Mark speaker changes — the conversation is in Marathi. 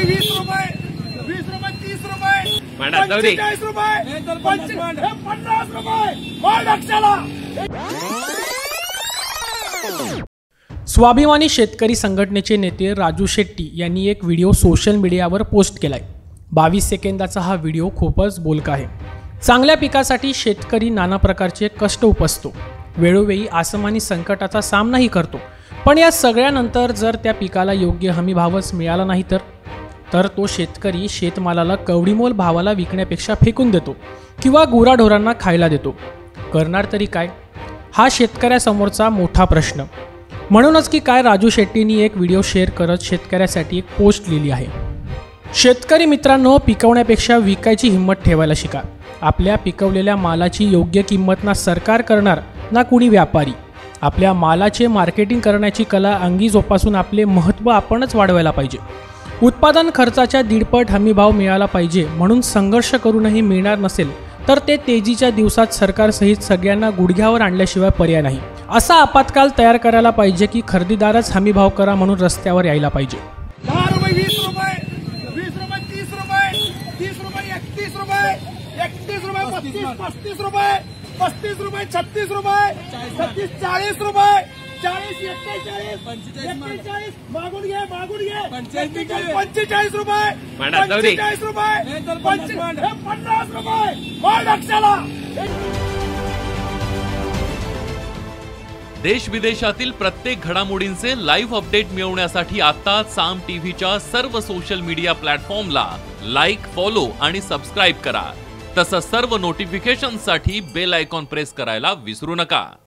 Speaker 1: 20 रुपये 30 रुपये 45 रुपये 50 रुपये माल लक्षाला।
Speaker 2: स्वाभिमानी शेतकरी संघटनेचे नेते राजू शेट्टी यांनी एक व्हिडिओ सोशल मीडियावर पोस्ट केलाय। 22 सेकंदाचा हा व्हिडिओ खूपच बोलका आहे। चांगल्या पिकासाठी शेतकरी नाना प्रकारचे कष्ट उपसतो, वेळोवेळी आसमानी संकटाचा सामनाही करतो, पण या सगळ्यानंतर जर त्या पिकाला योग्य हमी भावच मिळाला नाही तर तो शेतकरी शेतमालाला कवडीमोल भावाला विकण्यापेक्षा फेकून देतो किंवा गुराढोरांना खायला देतो। करणार तरी काय, हा शेतकऱ्यासमोरचा मोठा प्रश्न। म्हणूनच की काय राजू शेट्टींनी एक व्हिडिओ शेअर करत शेतकऱ्यासाठी एक पोस्ट लिहिली आहे। शेतकरी मित्रांनो, पिकवण्यापेक्षा विकायची हिंमत ठेवायला शिका। आपल्या पिकवलेल्या मालाची योग्य किंमत ना सरकार करणार ना कुणी व्यापारी। आपल्या मालाचे मार्केटिंग करण्याची कला अंगी जोपासून आपले महत्त्व आपणच वाढवायला पाहिजे। उत्पादन खर्चाच्या 1.5 हमी भाव मिळाला पाहिजे म्हणून संघर्ष करूनही मिळणार नसेल तर ते तेजीच्या दिवसात सरकारसहित सगळ्यांना गुडघ्यावर आणल्याशिवाय पर्याय नाही। असा आपत्काल तयार करायला पाहिजे की खरेदीदारच हमी भाव करा म्हणून रस्त्यावर यायला पाहिजे।
Speaker 1: 10 रुपये 20 रुपये 20 रुपये 30 रुपये 30 रुपये 31 रुपये 31 रुपये 35 रुपये 35 रुपये 36 रुपये 36 40 रुपये 40 41 मागून घे 45 रुपये 45 रुपये 50 रुपये माल लक्षाला।
Speaker 3: देश विदेशातील प्रत्येक घडामोडींचे लाईव्ह अपडेट मिळवण्यासाठी आता साम टीव्हीच्या सर्व सोशल मीडिया प्लॅटफॉर्मला लाईक, फॉलो आणि सबस्क्राईब करा। तसंच सर्व नोटिफिकेशनसाठी बेल आयकॉन प्रेस करायला विसरू नका।